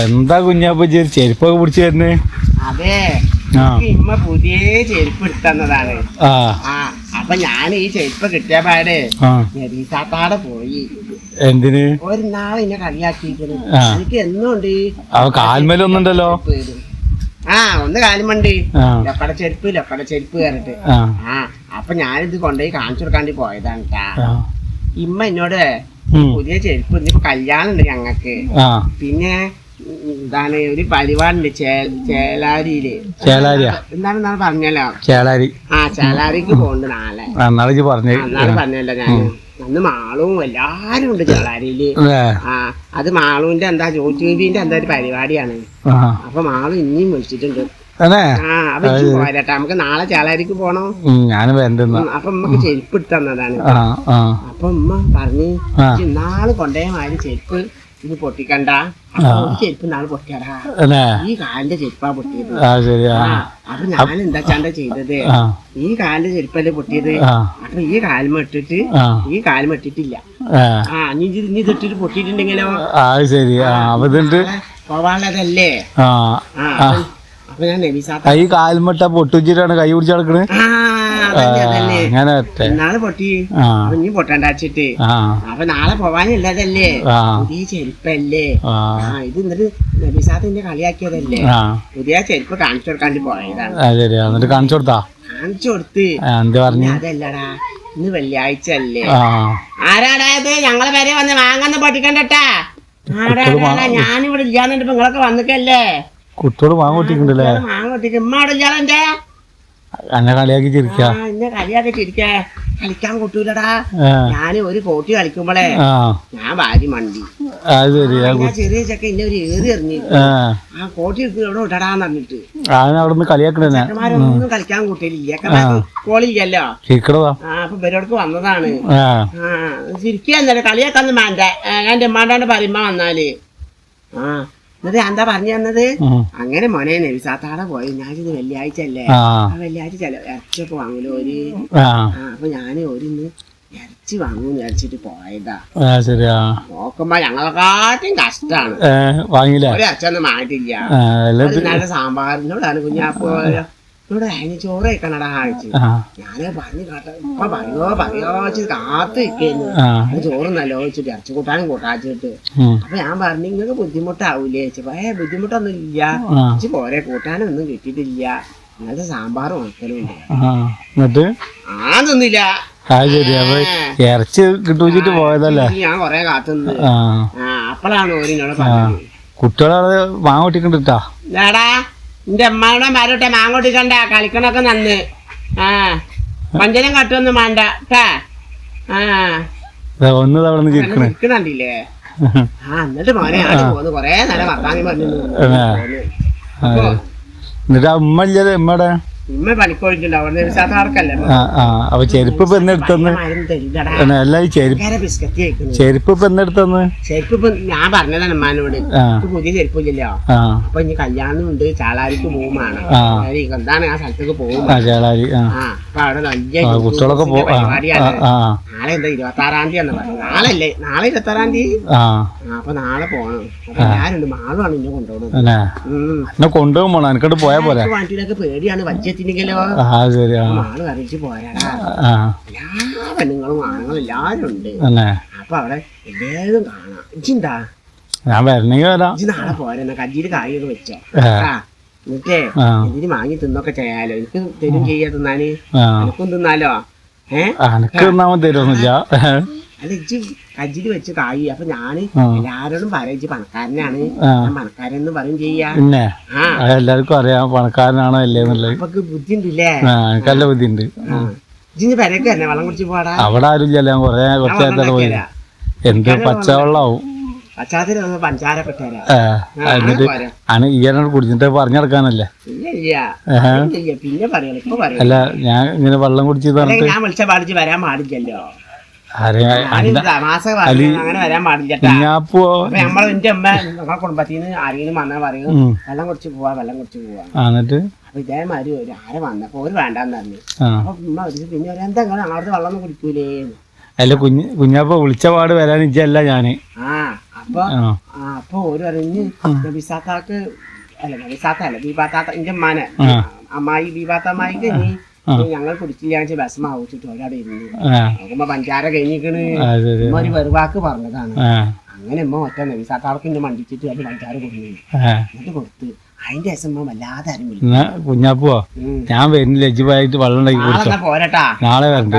എന്താ കുഞ്ഞാപ്പ ചെരുപ്പൊക്കെ പിടിച്ചു തരുന്നേ? അതെ, ഇമ്മ പുതിയ ചെരുപ്പ് എടുത്തന്നതാണ്. അപ്പൊ ഞാൻ ഈ ചെരുപ്പ് കിട്ടിയ പാട് നെരീസാത്താടെ പോയി. എന്തിന്? ഒരു നാളെ എന്നെ കളിയാക്കിയിരിക്കുന്നു. എനിക്ക് എന്നുണ്ട് കാൽമേലൊന്നുണ്ടല്ലോ. ഒന്ന് കാലുമുണ്ട്. ലൊക്കട ചെരുപ്പ് കയറിട്ട്. അപ്പൊ ഞാനിത് കൊണ്ടുപോയി കാണിച്ചു കൊടുക്കാണ്ടി പോയതാണ് കേട്ടാ. ഇമ്മ എന്നോട് പുതിയ ചെരുപ്പ് ഇന്നിപ്പോ കല്യാണം ഉണ്ട് ഞങ്ങക്ക്. പിന്നെ എന്താണ് ഒരു പരിപാടിണ്ട് ചേലാരിയില്. എന്താണ് പറഞ്ഞല്ലോ, ചേലാരി. ചേലാരിക്ക് പോണ്ട് നാളെ. പറഞ്ഞല്ലോ ഞാൻ. അന്ന് മാളും എല്ലാരും ഉണ്ട് ചേളാരിയില്. അത് മാളുവിന്റെ എന്താ ജ്യോതിന്റെ എന്താ ഒരു പരിപാടിയാണ്. അപ്പൊ മാളു ഇനിയും വിളിച്ചിട്ടുണ്ട്. അപ്പൊ പോരാട്ടാ, നമുക്ക് നാളെ ചേളാരിക്ക് പോണോ? അപ്പൊ ഉമ്മക്ക് ചെരുപ്പ് ഇട്ട് തന്നതാണ്. അപ്പൊ ഉമ്മ പറഞ്ഞു നാളെ കൊണ്ടേ മാതിരി ചെരുപ്പ് ഇത് പൊട്ടിക്കണ്ട. ചെരുപ്പ് നാളെ പൊട്ടിയാടാ, ഈ കാലിന്റെ ചെരുപ്പാ പൊട്ടിയത്. അപ്പൊ ഞാൻ എന്താ ചാണ്ട ചെയ്തത്, ഈ കാലിന്റെ ചെരുപ്പല്ലേ പൊട്ടിയത്. അപ്പൊ ഈ കാൽമ ഇട്ടിട്ട് ഈ കാൽമ ഇട്ടിട്ടില്ല. ഇനി ഇതിട്ടിട്ട് പൊട്ടിയിട്ടുണ്ടെങ്കിലോ പോവാനുള്ളതല്ലേ. അപ്പൊ ഞാൻ നബിസാത്ത ഈ കാൽമട്ട പൊട്ടിച്ചിട്ടാണ് കൈ പിടിച്ച് നടക്കണേ. നാളെ പൊട്ടി ഇനി പൊട്ടണ്ടാച്ചിട്ട്. അപ്പൊ നാളെ പോവാനുള്ളതല്ലേ, പുതിയ ചെരുപ്പല്ലേ. ഇത് എന്നിട്ട് നബിസാത്തിന്റെ കളിയാക്കിയതല്ലേ. പുതിയ ചെരുപ്പ് കാണിച്ചു കൊടുക്കാണ്ടി പോയതാണ്. കാണിച്ചു കൊടുത്ത് അതല്ലടാ, ഇന്ന് വെള്ളിയാഴ്ച അല്ലേ. ആരാടായത് ഞങ്ങളെ പേരെ വന്ന് വാങ്ങാന്ന് പൊട്ടിക്കണ്ടട്ടാ. ഞാനിവിടെ ഇല്ലാന്നിട്ട് നിങ്ങളൊക്കെ വന്നിക്കല്ലേ. കുട്ടിയോട് മാങ്ങോട്ടിക്കണ്ടല്ലേ. ഉമ്മ അവിടെ ഇല്ലാതെ എന്നെ കളിയാക്കി ചിരിക്കാ. എന്നെ കളിയാക്കി ചിരിക്കാ. കളിക്കാൻ കൂട്ടൂലടാ. ഞാൻ ഒരു കോട്ടി കളിക്കുമ്പോളേ ഞാൻ ഭാര്യ മണ്ടി. ചെറിയ ചെക്ക ഇന്നെ ഒരു ഏറി എറിഞ്ഞു. ആ കോട്ടി എവിടെ ഇടടാന്ന് പറഞ്ഞിട്ട് അവിടെ ചെക്കന്മാരൊന്നും കളിക്കാൻ കൂട്ടിയില്ല. കോളില്ലല്ലോ. അപ്പൊ ഇവരോടക്ക് വന്നതാണ്. ചിരിക്കാന്നല്ലേ, കളിയാക്കാന്ന് വേണ്ട. ഞാൻ എമ്മാണ്ടാണ്ട് പറയുമ്പോ വന്നാല്. എന്നിട്ട് എന്താ പറഞ്ഞു തന്നത്, അങ്ങനെ മോനെ നബിസാത്താടെ പോയി. ഞാൻ ഇത് വെള്ളിയാഴ്ച അല്ലേ, വെള്ളിയാഴ്ച ഇറച്ചിയൊക്കെ വാങ്ങൂലോ ഒരു. അപ്പൊ ഞാന് ഒരു ഇറച്ചി വാങ്ങൂന്ന് വിചാരിച്ചിട്ട് പോയതാ. നോക്കുമ്പോ ഞങ്ങളെക്കാട്ടും കഷ്ടാണ്. ഒരു ഇറച്ചൊന്നും വാങ്ങിട്ടില്ല. നല്ല സാമ്പാറിനോടാണ് കുഞ്ഞാപ്പോ ഇവിടെ അതിന് ചോറ് കഴിക്കണടാ കഴിച്ചു. ഞാന് പറഞ്ഞു കേട്ടോ, ഇപ്പൊ പറയോ കാത്തു നിൽക്കുന്നു. ചോറ് നല്ലോ വെച്ചിട്ട് ഇറച്ചി കൂട്ടാനും കൂട്ടാച്ചിട്ട്. അപ്പൊ ഞാൻ പറഞ്ഞു നിങ്ങൾക്ക് ബുദ്ധിമുട്ടാവൂലേ ചോദിച്ചപ്പോ ബുദ്ധിമുട്ടൊന്നും ഇല്ല, പോരെ കൂട്ടാനൊന്നും കിട്ടിയിട്ടില്ല. ഇന്നത്തെ സാമ്പാറും ഉണക്കലും ഉണ്ട്. ആതൊന്നുമില്ല. ഇറച്ചി കിട്ടൂച്ചിട്ട് പോയതല്ലേ. ഞാൻ കൊറേ കാത്തുനിന്ന്. അപ്പോഴാണ് ഓരിനോട് പറഞ്ഞത് കുട്ടികളെ വാങ്ങോട്ടിക്കണ്ടാ. എന്റെ അമ്മാവിടെ മരോട്ടെ മാങ്ങോട്ടിക്കണ്ട, കളിക്കണൊക്കെ നന്ന്. പഞ്ചനം കട്ടൊന്നും വേണ്ട കേട്ടാ. ഇരിക്കണണ്ടില്ലേ. എന്നിട്ട് മോനെ പോന്ന് കൊറേ നേരം വർത്താനം പറഞ്ഞു. എന്നിട്ട് ഉമ്മ ഇല്ലേ? ഉമ്മയുടെ ഉമ്മ പണിക്കോഴിട്ടുണ്ട്. അവിടെ സാധാരണക്കല്ലേ. അപ്പൊ ചെരുപ്പ് ഇപ്പൊ എന്നെടുത്തന്ന് ചെരുപ്പ് ഇപ്പൊ എന്നെടുത്തന്ന് ചെരുപ്പ് ഇപ്പൊ ഞാൻ പറഞ്ഞതാണ് ഉമ്മാനോട്, പുതിയ ചെരുപ്പില്ലല്ലോ. അപ്പൊ ഇനി കല്യാണം ഉണ്ട്, ചാളാരിക്ക് പോകുമാണ്. എന്താണ് ആ സ്ഥലത്തേക്ക് പോകും. അപ്പൊ അവിടെ വലിയ പരിപാടിയാണ്. നാളെ എന്താ 26-ാം തീയതി പറഞ്ഞു. നാളെ 26-ാം തീയതി. അപ്പൊ നാളെ പോണം. അപ്പൊ ഞാനുണ്ട്, മാളുമാണ് ഇന്നെ കൊണ്ടുപോകുമ്പോ എനിക്കോട്ട് പോയാ പോലെ. വണ്ടിയിലൊക്കെ പേടിയാണ് വച്ചെത്തിനെങ്കിലോ. മാള് അറിയിച്ച് പോരാടാ. എല്ലാ പെണ്ണുങ്ങളും ആണുങ്ങളും എല്ലാരും ഉണ്ട്. അപ്പൊ അവിടെ എല്ലാവരും കാണാം. ഇച്ചിണ്ടാ ഞാൻ വരണമെങ്കിൽ വരാം. ഇച്ചി നാളെ പോരാ, കജ്ജിയില് കായൊക്കെ വെച്ചോ. എന്നിട്ടേ എന്തിന് വാങ്ങി തിന്നൊക്കെ ചെയ്യാലോ. എനിക്ക് തരും ചെയ്യാ തിന്നാന്. എനിക്കും തിന്നാലോ. തരുന്നില്ല. അല്ല ഇജ്ജ് കജ്ജില് വെച്ച് കായി. അപ്പൊ ഞാന് എല്ലാരോടും പറയാം ഇജ്ജ് പണക്കാരനാണ്, ഞാൻ പണക്കാരെന്ന് പറയും ചെയ്യാ. എല്ലാവർക്കും അറിയാം പണക്കാരനാണോ അല്ലേന്നുള്ളത്. അപ്പൊ ബുദ്ധി ഉണ്ടല്ലേ. എനിക്കല്ല ബുദ്ധി ഉണ്ട്. ഇജ്ജിന് പെരക്ക് തന്നെ വെള്ളം കുടിച്ച് പോടാ. അവിടെ ആരും ഇല്ല. ഞാൻ കുറച്ച് നേരത്തെ പോയി. എന്ത് പച്ചവെള്ളാവും. പച്ചാത്തിന് പഞ്ചാര പെട്ടേരാ. ഈയനോട് കുടിച്ചിട്ട് പറഞ്ഞു നടക്കാനല്ലേ. പിന്നെ പറയാം, ഇപ്പൊ പറയാം. അല്ല ഞാൻ ഇങ്ങനെ വെള്ളം കുടിച്ച് ഞാൻ വിളിച്ച പാടിച്ച് വരാൻ പാടില്ലല്ലോ. അങ്ങനെ വരാൻ പാടില്ല. നമ്മളെ എന്റെ അമ്മ ഞങ്ങളെ കുടുംബത്തിന്ന് ആരെങ്കിലും വന്നാൽ പറയും വെള്ളം കുടിച്ച് പോവാ, വെള്ളം കുടിച്ച് പോവാ. അപ്പൊ ഇതേമാതിരി ഒരു ആരെ വന്നപ്പോ ഒരു വേണ്ടാന്ന് പറഞ്ഞു. അപ്പൊ ഉമ്മ പിന്നെ എന്താ അങ്ങോട്ട് വെള്ളം ഒന്നും കുടിക്കൂലേ. അല്ല കുഞ്ഞാപ്പ വിളിച്ച പാട് വരാൻ ഇജ്ജല്ല ഞാന്. അപ്പൊ ഓര് പറഞ്ഞ് നബിസാത്താക്ക് അല്ല നബിസാത്തല്ല ബീബാത്താത്ത എന്റെ ഉമ്മാനെ അമ്മായി ബീബാത്ത അമ്മായിക്ക് ഞങ്ങൾ കുടിച്ചില്ല ഭസ്മ ആവശ്യട്ട് ഒരാടെ ഇരുന്നു നോക്കുമ്പോ പഞ്ചാര കഴിഞ്ഞിക്കണ് ഉമ്മ ഒരു വെറുവാക്ക് പറഞ്ഞതാണ്. അങ്ങനെ ഉമ്മ ഒറ്റ നബിസാത്താർക്ക് ഇന്നെ മണ്ടിച്ചിട്ട് അത് പഞ്ചാര കൊടുത്തു. എന്നിട്ട് കൊടുത്ത് അതിന്റെ രസം വല്ലാതെ അറിയില്ല. കുഞ്ഞാപ്പോ ഞാൻ വരുന്നില്ല, ലജ്ജുവായിട്ട് വെള്ളം ഉണ്ടാക്കി പോരട്ടാ നാളെ വരണ്ട.